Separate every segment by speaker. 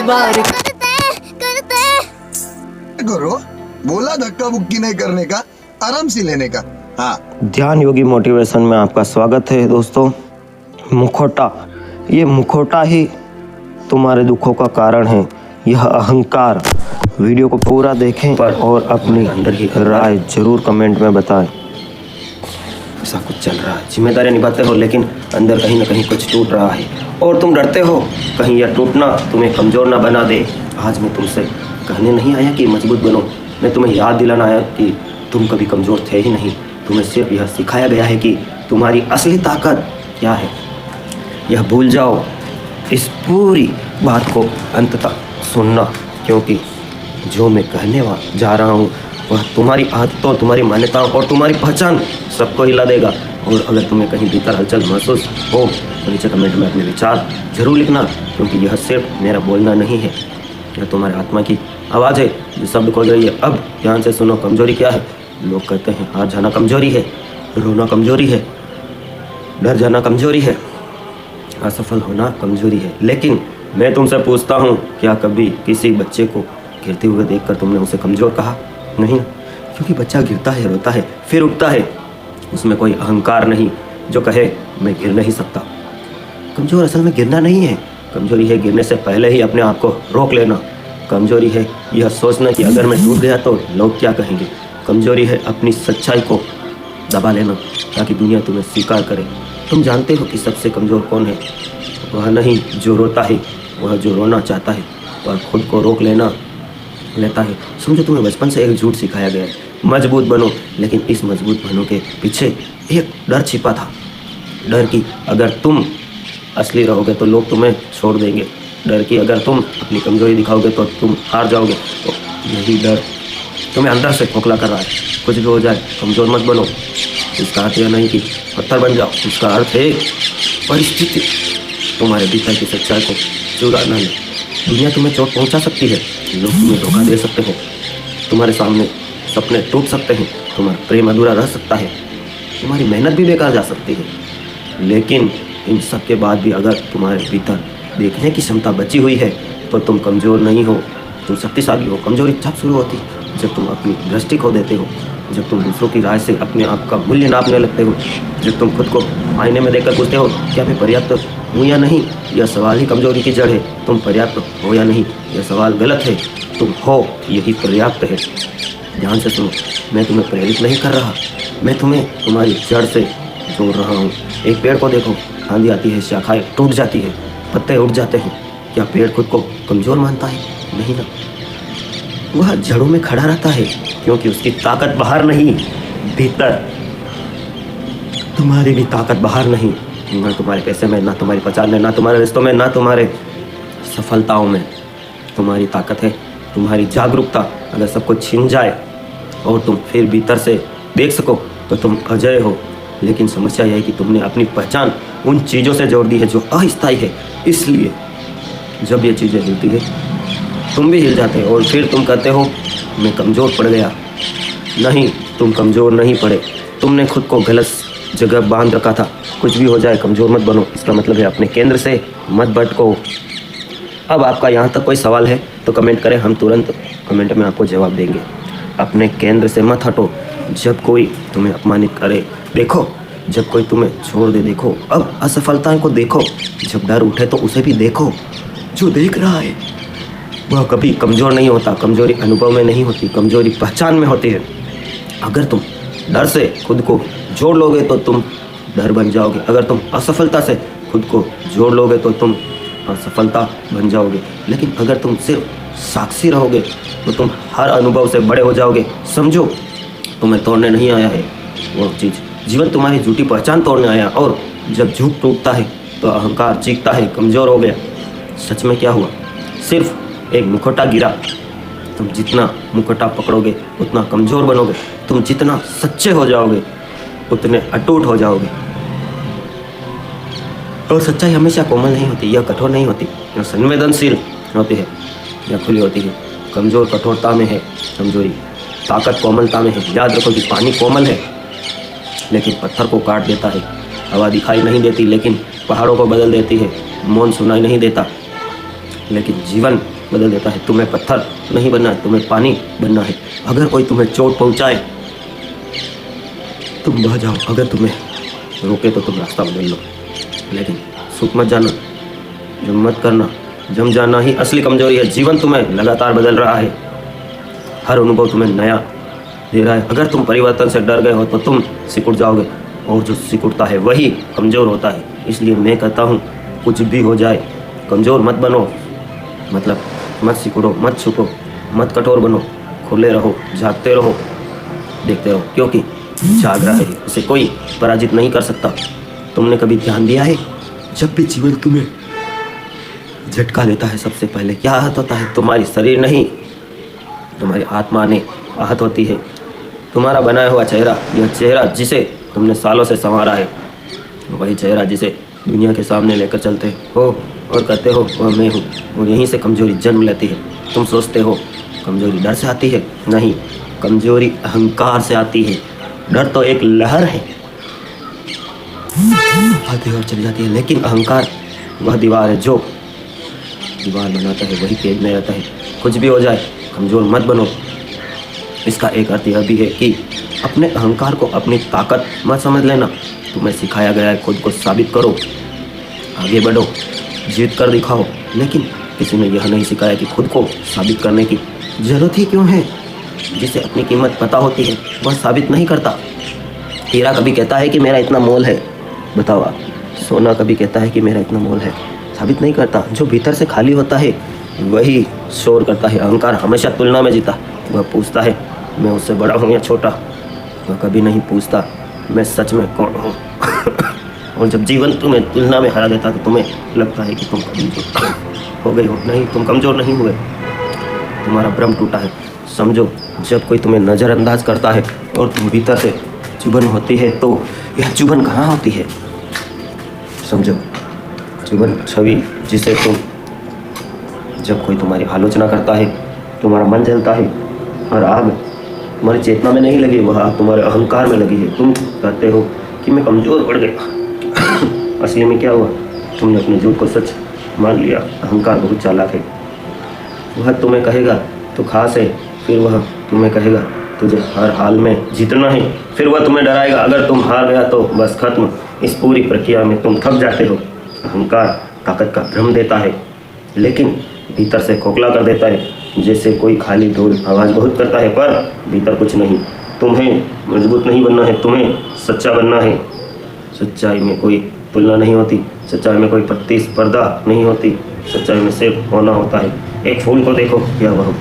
Speaker 1: बार
Speaker 2: करो, बोला धक्का मुक्की नहीं करने का, आराम से लेने का। हाँ,
Speaker 3: ध्यान योगी मोटिवेशन में आपका स्वागत है दोस्तों। मुखौटा, ये मुखौटा ही तुम्हारे दुखों का कारण है, यह अहंकार। वीडियो को पूरा देखें और अपनी राय जरूर कमेंट में बताएं। ऐसा कुछ चल रहा है, जिम्मेदारियां निभाते हो लेकिन अंदर कहीं ना कहीं कुछ टूट रहा है और तुम डरते हो कहीं यह टूटना तुम्हें कमज़ोर ना बना दे। आज मैं तुमसे कहने नहीं आया कि मजबूत बनो, मैं तुम्हें याद दिलाना आया कि तुम कभी कमज़ोर थे ही नहीं। तुम्हें सिर्फ यह सिखाया गया है कि तुम्हारी असली ताकत क्या है। यह भूल जाओ, इस पूरी बात को अंततः सुनना, क्योंकि जो मैं कहने जा रहा हूँ वह तुम्हारी आदतों, तुम्हारी मान्यताओं और तुम्हारी पहचान सबको हिला देगा। और अगर तुम्हें कहीं भीतर हलचल महसूस हो तो नीचे कमेंट में अपने विचार जरूर लिखना, क्योंकि यह सिर्फ मेरा बोलना नहीं है, यह तुम्हारी आत्मा की आवाज़ है जो शब्द खोल रही है। अब ध्यान से सुनो, कमजोरी क्या है। लोग कहते हैं हार जाना कमजोरी है, रोना कमजोरी है, डर जाना कमजोरी है, असफल होना कमजोरी है। लेकिन मैं तुमसे पूछता हूँ, क्या कभी किसी बच्चे को गिरते हुए देखकर तुमने उसे कमज़ोर कहा? नहीं, क्योंकि बच्चा गिरता है, रोता है, फिर उठता है। उसमें कोई अहंकार नहीं जो कहे मैं गिर नहीं सकता। कमज़ोर असल में गिरना नहीं है, कमज़ोरी है गिरने से पहले ही अपने आप को रोक लेना। कमज़ोरी है यह सोचना कि अगर मैं टूट गया तो लोग क्या कहेंगे। कमज़ोरी है अपनी सच्चाई को दबा लेना ताकि दुनिया तुम्हें स्वीकार करे। तुम जानते हो कि सबसे कमज़ोर कौन है? वह नहीं जो रोता है, वह जो रोना चाहता है और खुद को रोक लेता है। समझो तुम्हें बचपन से एक झूठ सिखाया गया है, मजबूत बनो। लेकिन इस मजबूत बनो के पीछे एक डर छिपा था, डर कि अगर तुम असली रहोगे तो लोग तुम्हें छोड़ देंगे, डर कि अगर तुम अपनी कमज़ोरी दिखाओगे तो तुम हार जाओगे। तो यही डर तुम्हें अंदर से खोखला कर रहा है। कुछ भी हो जाए कमज़ोर मत बनो। इसका अर्थ यह नहीं कि पत्थर बन जाओ, इसका अर्थ है परिस्थिति तुम्हारे भीतर की सच्चाई को चुरा न ले। दुनिया तुम्हें चोट पहुंचा सकती है, लोग तुम्हें धोखा दे सकते हैं, तुम्हारे सामने सपने टूट सकते हैं, तुम्हारा प्रेम अधूरा रह सकता है, तुम्हारी मेहनत भी बेकार जा सकती है। लेकिन इन सब के बाद भी अगर तुम्हारे भीतर देखने की क्षमता बची हुई है तो तुम कमज़ोर नहीं हो, तुम शक्तिशाली हो। कमज़ोरी तब शुरू होती है जब तुम अपनी दृष्टि खो देते हो, जब तुम दूसरों की राय से अपने आप का मूल्य नापने लगते हो, जब तुम खुद को आईने में देखकर पूछते हो क्या मैं पर्याप्त हूँ या नहीं। यह सवाल ही कमज़ोरी की जड़ है। तुम पर्याप्त हो या नहीं, यह सवाल गलत है, तुम हो, यही पर्याप्त है। ध्यान से सुनो, मैं तुम्हें प्रेरित नहीं कर रहा, मैं तुम्हें तुम्हारी जड़ से जोड़ रहा हूँ। एक पेड़ को देखो, आंधी आती है, शाखाएं टूट जाती है, पत्ते उठ जाते हैं। क्या पेड़ खुद को कमज़ोर मानता है? नहीं ना, वह जड़ों में खड़ा रहता है क्योंकि उसकी ताकत बाहर नहीं, भीतर। तुम्हारी भी ताकत बाहर नहीं, ना तुम्हारे पैसे में, ना तुम्हारी पहचान में, ना तुम्हारे रिश्तों में, ना तुम्हारे सफलताओं में। तुम्हारी ताकत है तुम्हारी जागरूकता। अगर सब कुछ छिन जाए और तुम फिर भीतर से देख सको तो तुम अजय हो। लेकिन समस्या यह है कि तुमने अपनी पहचान उन चीज़ों से जोड़ दी है जो अस्थायी है। इसलिए जब ये चीज़ें हिलती है तुम भी हिल जाते हो और फिर तुम कहते हो मैं कमज़ोर पड़ गया। नहीं, तुम कमज़ोर नहीं पड़े, तुमने खुद को गलत जगह बांध रखा था। कुछ भी हो जाए कमज़ोर मत बनो, इसका मतलब है अपने केंद्र से मत भटको। अब आपका यहाँ तक कोई सवाल है तो कमेंट करें, हम तुरंत कमेंट में आपको जवाब देंगे। अपने केंद्र से मत हटो। जब कोई तुम्हें अपमानित करे देखो, जब कोई तुम्हें छोड़ दे देखो, अब असफलताओं को देखो, जब डर उठे तो उसे भी देखो। जो देख रहा है वह कभी कमज़ोर नहीं होता। कमज़ोरी अनुभव में नहीं होती, कमज़ोरी पहचान में होती है। अगर तुम डर से खुद को जोड़ लोगे तो तुम डर बन जाओगे। अगर तुम असफलता से खुद को जोड़ लोगे तो तुम असफलता बन जाओगे। लेकिन अगर तुम सिर्फ साक्षी रहोगे तो तुम हर अनुभव से बड़े हो जाओगे। समझो, तुम्हें तोड़ने नहीं आया है वो चीज़, जीवन तुम्हारी झूठी पहचान तोड़ने आया। और जब झूठ टूटता है तो अहंकार चीखता है कमज़ोर हो गया। सच में क्या हुआ? सिर्फ एक मुखौटा गिरा। तुम जितना मुखौटा पकड़ोगे उतना कमज़ोर बनोगे। तुम जितना सच्चे हो जाओगे उतने अटूट हो जाओगे। और सच्चाई हमेशा कोमल नहीं होती, यह कठोर नहीं होती, यह संवेदनशील होती है, यह खुली होती है। कमज़ोर कठोरता में है, कमजोरी ताकत कोमलता में है। याद रखो कि पानी कोमल है लेकिन पत्थर को काट देता है। हवा दिखाई नहीं देती लेकिन पहाड़ों को बदल देती है। मौन सुनाई नहीं देता लेकिन जीवन बदल देता है। तुम्हें पत्थर नहीं बनना है, तुम्हें पानी बनना है। अगर कोई तुम्हें चोट पहुंचाए तुम बह जाओ, अगर तुम्हें रोके तो तुम रास्ता बदल लो, लेकिन सुख मत जाना, जम मत करना। जम जाना ही असली कमजोरी है। जीवन तुम्हें लगातार बदल रहा है, हर अनुभव तुम्हें नया दे रहा है। अगर तुम परिवर्तन से डर गए हो तो तुम सिकुड़ जाओगे, और जो सिकुड़ता है वही कमज़ोर होता है। इसलिए मैं कहता हूँ कुछ भी हो जाए कमज़ोर मत बनो, मतलब मत सिकुड़ो, मत छुपो, मत कठोर बनो। खुले रहो, जागते रहो, देखते रहो, क्योंकि जाग रहा है उसे कोई पराजित नहीं कर सकता। तुमने कभी ध्यान दिया है जब भी जीवन तुम्हें झटका देता है सबसे पहले क्या आहत होता है? तुम्हारी शरीर नहीं, तुम्हारी आत्मा ने आहत होती है। तुम्हारा बनाया हुआ चेहरा, यह चेहरा जिसे तुमने सालों से संवारा है, वही चेहरा जिसे दुनिया के सामने लेकर चलते हो और कहते हो वह मैं हूँ, और यहीं से कमजोरी जन्म लेती है। तुम सोचते हो कमजोरी डर से आती है, नहीं, कमजोरी अहंकार से आती है। डर तो एक लहर है, आती है और चली जाती है, लेकिन अहंकार वह दीवार है जो दीवार बनाता है, वही कैद में रहता है। कुछ भी हो जाए कमज़ोर मत बनो। इसका एक अर्थ यह भी है कि अपने अहंकार को अपनी ताकत मत समझ लेना। तुम्हें सिखाया गया है खुद को साबित करो, आगे बढ़ो, जीत कर दिखाओ, लेकिन किसी ने यह नहीं सिखाया कि खुद को साबित करने की ज़रूरत ही क्यों है। जिसे अपनी कीमत पता होती है वह साबित नहीं करता। हीरा कभी कहता है कि मेरा इतना मोल है, बताओ आप। सोना कभी कहता है कि मेरा इतना मोल है, साबित नहीं करता। जो भीतर से खाली होता है वही शोर करता है। अहंकार हमेशा तुलना में जीता। वह पूछता है मैं उससे बड़ा हूँ या छोटा, वह कभी नहीं पूछता मैं सच में कौन हूँ। और जब जीवन तुम्हें तुलना में हरा देता तो तुम्हें लगता है कि तुम कमजोर हो गए हो। नहीं, तुम कमज़ोर नहीं हुए, तुम्हारा भ्रम टूटा है। समझो, जब कोई तुम्हें नज़रअंदाज करता है और तुम भीतर से चुभन होती है तो यह चुभन कहाँ होती है? समझो, चुभन छवि जिसे तुम, जब कोई तुम्हारी आलोचना करता है तुम्हारा मन जलता है, और आग तुम्हारी चेतना में नहीं लगी, वह आग तुम्हारे अहंकार में लगी है। तुम कहते हो कि मैं कमज़ोर पड़ गया। असली में क्या हुआ? तुमने अपने झूठ को सच मान लिया। अहंकार बहुत चालाक है, वह तुम्हें कहेगा तो खास है, फिर वह तुम्हें कहेगा तुझे हर हाल में जीतना है, फिर वह तुम्हें डराएगा अगर तुम हार गया तो बस खत्म। इस पूरी प्रक्रिया में तुम थक जाते हो। अहंकार ताकत का भ्रम देता है, लेकिन भीतर से खोखला कर देता है। जैसे कोई खाली ढोल आवाज़ बहुत करता है पर भीतर कुछ नहीं। तुम्हें मजबूत नहीं बनना है, तुम्हें सच्चा बनना है। सच्चाई में कोई तुलना नहीं होती, सच्चाई में कोई प्रतिस्पर्धा नहीं होती, सच्चाई में सिर्फ होना होता है। एक फूल को देखो, क्या वह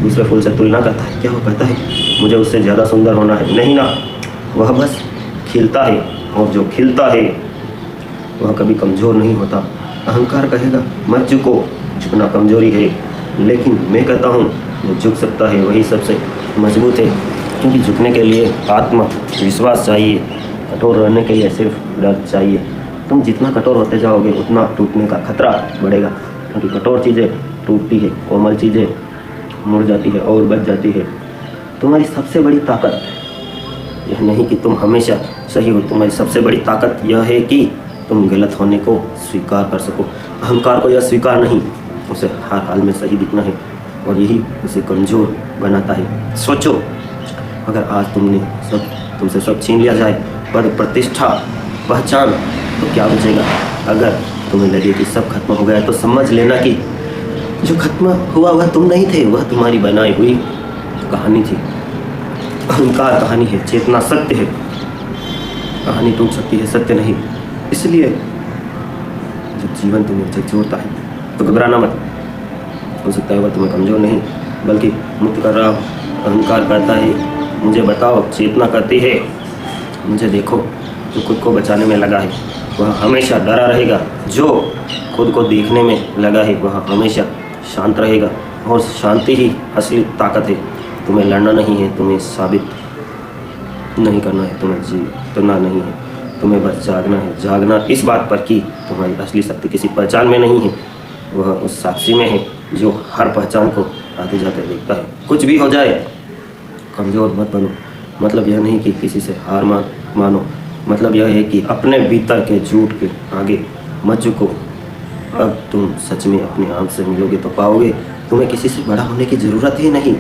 Speaker 3: दूसरे फूल से तुलना करता है? क्या वो कहता है मुझे उससे ज़्यादा सुंदर होना है? नहीं ना, वह बस खिलता है, और जो खिलता है वह कभी कमज़ोर नहीं होता। अहंकार कहेगा मत झुको, झुकना कमज़ोरी है, लेकिन मैं कहता हूँ जो झुक सकता है वही सबसे मजबूत है, क्योंकि झुकने के लिए आत्मविश्वास चाहिए, कठोर रहने के लिए सिर्फ डर चाहिए। तुम जितना कठोर होते जाओगे उतना टूटने का खतरा बढ़ेगा, क्योंकि कठोर चीज़ें टूटती है, कोमल चीज़ें मुड़ जाती है और बच जाती है। तुम्हारी सबसे बड़ी ताकत यह नहीं कि तुम हमेशा सही हो, तुम्हारी सबसे बड़ी ताकत यह है कि तुम गलत होने को स्वीकार कर सको। अहंकार को यह स्वीकार नहीं, उसे हर हाल में सही दिखना है, और यही उसे कमज़ोर बनाता है। सोचो, अगर आज तुमसे सब छीन लिया जाए, पद, प्रतिष्ठा, पहचान, तो क्या बचेगा? अगर तुम्हें लगे कि सब खत्म हो गया तो समझ लेना कि जो खत्म हुआ वह तुम नहीं थे, वह तुम्हारी बनाई हुई कहानी थी। अहंकार कहानी है, चेतना सत्य है। कहानी टूट सकती है, सत्य नहीं। इसलिए जब जीवन तुम्हें झकझोरता है तो घबराना मत। हो सकता है वह तुम्हें कमज़ोर नहीं बल्कि मुक्त कर रहा हो। अहंकार कहता है मुझे बताओ, चेतना कहती है मुझे देखो। जो खुद को बचाने में लगा है वह हमेशा डरा रहेगा, जो खुद को देखने में लगा है वह हमेशा शांत रहेगा, और शांति ही असली ताकत है। तुम्हें लड़ना नहीं है, तुम्हें साबित नहीं करना है, तुम्हें जीतना नहीं है, तुम्हें बस जागना है। जागना इस बात पर कि तुम्हारी असली शक्ति किसी पहचान में नहीं है, वह उस साक्षी में है जो हर पहचान को आते जाते देखता है। कुछ भी हो जाए कमज़ोर मत बनो। मतलब यह नहीं कि किसी से हार मानो, मतलब यह है कि अपने भीतर के झूठ के आगे मत झुको। अब तुम सच में अपने आप से मिलोगे तो पाओगे तुम्हें किसी से बड़ा होने की ज़रूरत ही नहीं,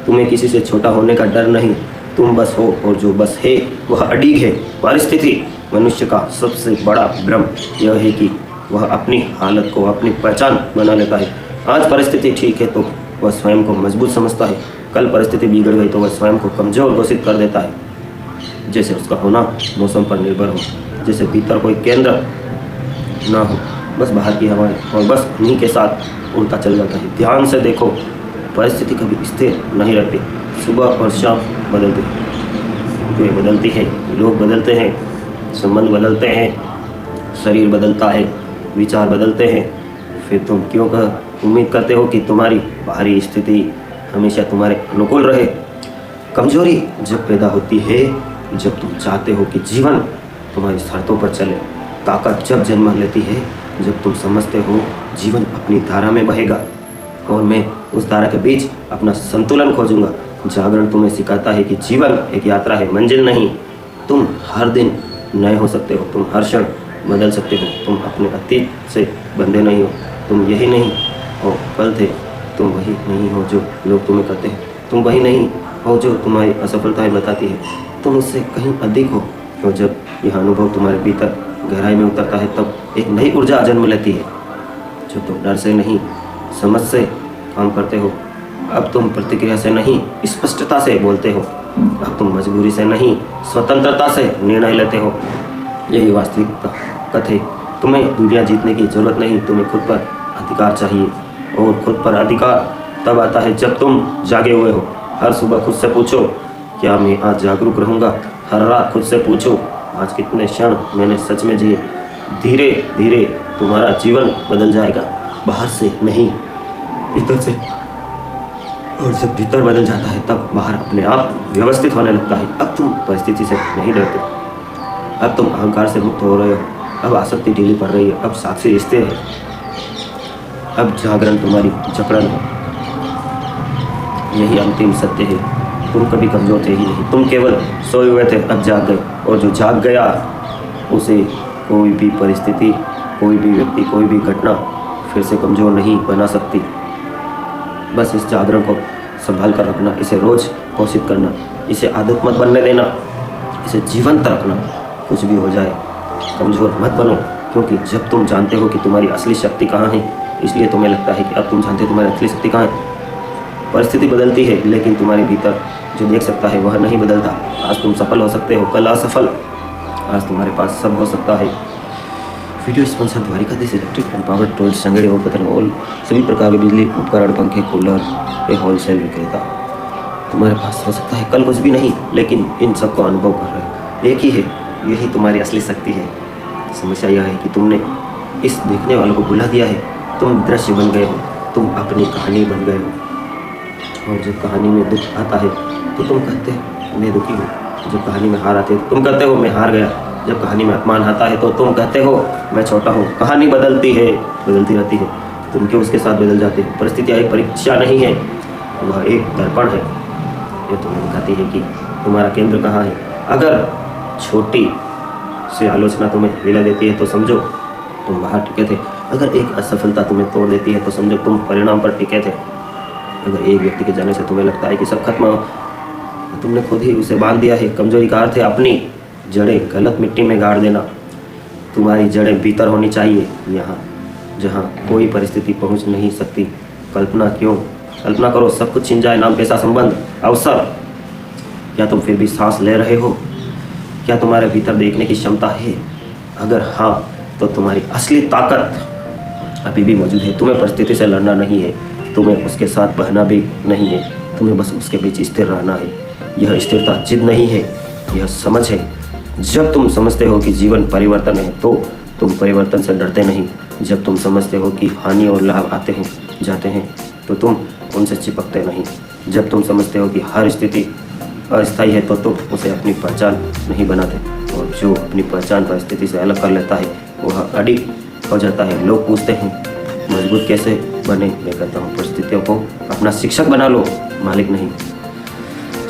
Speaker 3: तुम्हें किसी से छोटा होने का डर नहीं। तुम बस हो, और जो बस है वह अडिग है। परिस्थिति मनुष्य का सबसे बड़ा भ्रम यह है कि वह अपनी हालत को अपनी पहचान बना लेता है। आज परिस्थिति ठीक है तो वह स्वयं को मजबूत समझता है, कल परिस्थिति बिगड़ गई तो वह स्वयं को कमज़ोर घोषित कर देता है। जैसे उसका होना मौसम पर निर्भर हो, जैसे भीतर कोई केंद्र ना हो, बस बाहर की हवाएं, और बस उन्हीं के साथ उड़ता चल जाता है। ध्यान से देखो, परिस्थिति कभी स्थिर नहीं रहती। सुबह और शाम बदलती वे बदलती है, लोग बदलते हैं, संबंध बदलते हैं, शरीर बदलता है, विचार बदलते हैं। फिर तुम क्यों उम्मीद करते हो कि तुम्हारी बाहरी स्थिति हमेशा तुम्हारे अनुकूल रहे? कमजोरी जब पैदा होती है जब तुम चाहते हो कि जीवन तुम्हारी शर्तों पर चले। ताकत जब जन्म लेती है जब तुम समझते हो जीवन अपनी धारा में बहेगा और मैं उस धारा के बीच अपना संतुलन खोजूंगा। जागरण तुम्हें सिखाता है कि जीवन एक यात्रा है, मंजिल नहीं। तुम हर दिन नए हो सकते हो, तुम हर क्षण बदल सकते हो। तुम अपने अतीत से बंधे नहीं हो, तुम यही नहीं हो कल थे, तुम वही नहीं हो जो लोग तुम्हें कहते हैं, तुम वही नहीं हो जो तुम्हारी असफलताएं बताती है, तुम उससे कहीं अधिक हो। और जब यह अनुभव तुम्हारे भीतर गहराई में उतरता है तब एक नई ऊर्जा जन्म लेती है। जो तुम डर से नहीं समझ से काम करते हो, अब तुम प्रतिक्रिया से नहीं स्पष्टता से बोलते हो। अब तुम मजबूरी से नहीं स्वतंत्रता से निर्णय लेते हो। यही वास्तविकता कथे। तुम्हें दुनिया जीतने की जरूरत नहीं, तुम्हें खुद पर अधिकार चाहिए। और खुद पर अधिकार तब आता है जब तुम जागे हुए हो। हर सुबह खुद से पूछो, क्या मैं आज जागरूक रहूँगा? हर रात खुद से पूछो, आज कितने क्षण मैंने सच में जिए? धीरे धीरे तुम्हारा जीवन बदल जाएगा, बाहर से नहीं भीतर से। और जब भीतर बदल जाता है तब बाहर अपने आप व्यवस्थित होने लगता है। अब तुम परिस्थिति से नहीं डरते, अब तुम अहंकार से मुक्त हो रहे हो, अब आसक्ति ढीली पड़ रही है, अब साक्षी स्थिर है, अब जागरण तुम्हारी जकड़न है। यही अंतिम सत्य है। तुम कभी कमजोर थे ही नहीं, तुम केवल सोए हुए थे, अब जाग गए। और जो जाग गया उसे कोई भी परिस्थिति, कोई भी व्यक्ति, कोई भी घटना फिर से कमज़ोर नहीं बना सकती। बस इस जागरण को संभाल कर रखना, इसे रोज़ पोषित करना, इसे आदत मत बनने देना, इसे जीवंत रखना। कुछ भी हो जाए कमज़ोर मत बनो, क्योंकि जब तुम जानते हो कि तुम्हारी असली शक्ति कहाँ है, इसलिए तुम्हें लगता है कि अब तुम जानते हो तुम्हारी असली शक्ति कहाँ है। परिस्थिति बदलती है लेकिन तुम्हारे भीतर जो देख सकता है वह नहीं बदलता। आज तुम सफल हो सकते हो, कल असफल। आज तुम्हारे पास सब हो सकता है। Video sponsor Dwarkadhish electric and power tools, संगड़ी और पतन ऑल सभी प्रकार के बिजली उपकरण, पंखे, कूलर, एक होलसेल विक्रेता। तुम्हारे पास हो सकता है कल कुछ भी नहीं, लेकिन इन सबको अनुभव कर रहे हो। एक ही है, यही तुम्हारी असली शक्ति है। समस्या यह है कि तुमने इस देखने वालों को भुला दिया है। तुम दृश्य बन गए हो, तुम अपनी कहानी बन गए हो। और जब कहानी में दुख आता है तो तुम कहते हो मैं दुखी हूँ। जब कहानी में हार आती है तो तुम कहते हो मैं हार गया। जब कहानी में अपमान आता है तो तुम कहते हो मैं छोटा हूँ। कहानी बदलती है, बदलती रहती है, तुम क्यों उसके साथ बदल जाते हो? परिस्थितियाँ एक परीक्षा नहीं है, वह एक दर्पण है। ये तुम्हें दिखाती है कि तुम्हारा केंद्र कहाँ है। अगर छोटी से आलोचना तुम्हें हिला देती है तो समझो तुम बाहर टिके थे। अगर एक असफलता तुम्हें तोड़ देती है तो समझो तुम परिणाम पर टिके थे। अगर एक व्यक्ति के जाने से तुम्हें लगता है कि सब खत्म हो, तो तुमने खुद ही उसे बांध दिया है। कमजोरी का अर्थ है अपनी जड़ें गलत मिट्टी में गाड़ देना। तुम्हारी जड़ें भीतर होनी चाहिए, यहाँ जहाँ कोई परिस्थिति पहुँच नहीं सकती। कल्पना करो सब कुछ छिन जाए, नाम पैसा, संबंध, अवसर। क्या तुम फिर भी सांस ले रहे हो? क्या तुम्हारे भीतर देखने की क्षमता है? अगर हाँ तो तुम्हारी असली ताकत अभी भी मौजूद है। तुम्हें परिस्थिति से लड़ना नहीं है, तुम्हें उसके साथ बहना भी नहीं है, तुम्हें बस उसके बीच स्थिर रहना है। यह स्थिरता जिद नहीं है, यह समझ है। जब तुम समझते हो कि जीवन परिवर्तन है तो तुम परिवर्तन से डरते नहीं। जब तुम समझते हो कि हानि और लाभ आते हैं जाते हैं तो तुम उनसे चिपकते नहीं। जब तुम समझते हो कि हर स्थिति अस्थायी है तो तुम उसे अपनी पहचान नहीं बनाते। और जो अपनी पहचान परिस्थिति से अलग कर लेता है वह अडिग हो जाता है। लोग पूछते हैं मजबूत कैसे बने? मैं कहता हूँ परिस्थितियों को अपना शिक्षक बना लो, मालिक नहीं।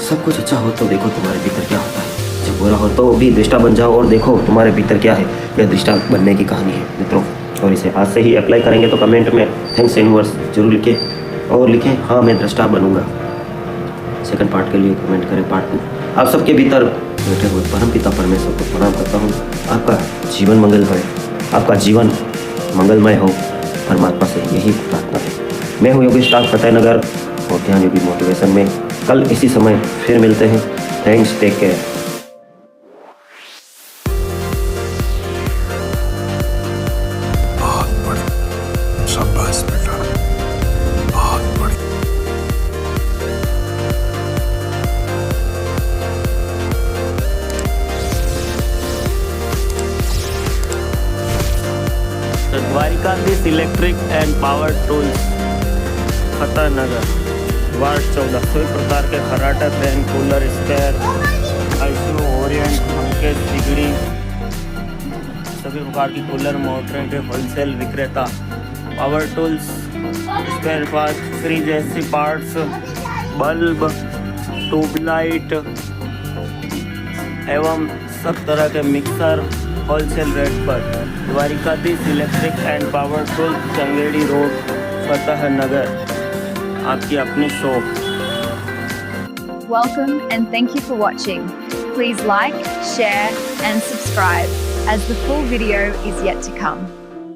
Speaker 3: सब कुछ अच्छा हो तो देखो तुम्हारे भीतर क्या होता है। जब बुरा हो तो भी दृष्टा बन जाओ और देखो तुम्हारे भीतर क्या है। यह दृष्टा बनने की कहानी है मित्रों। और इसे आज से ही अप्लाई करेंगे तो कमेंट में थैंक्स यूनिवर्स जरूर लिखिए। और लिखें हाँ मैं दृष्टा बनूंगा। सेकंड पार्ट के लिए कमेंट करें पार्ट 2। आप सबके भीतर बैठे हुए परमपिता परमेश्वर को प्रणाम करता हूँ। आपका जीवन मंगलमय, आपका जीवन मंगलमय हो, परमात्मा से यही प्रार्थना है। मैं हूँ योगेश टाक फतेहनगर और ध्यान योगी मोटिवेशन में कल इसी समय फिर मिलते हैं। Thanks, take care.
Speaker 1: बहुत बड़ी, शाबाश बेटा, बहुत बड़ी।
Speaker 3: Dwarkadhish electric and power tools Fatehnagar ward 14। सभी प्रकार के खराटा, fan, cooler, spare, ICU, Orient, पंखे, सिगड़ी, सभी प्रकार की कूलर मोटरें के होलसेल विक्रेता। Power tools, spare part, fridge, AC parts, bulb, tubelight एवं सब तरह के मिक्सर होलसेल रेट पर। Dwarkadhish electric and power tools, Changedi road, Fatehnagar, आपकी अपनी shop.
Speaker 4: Welcome and thank you for watching. Please like, share and subscribe as the full video is yet to come.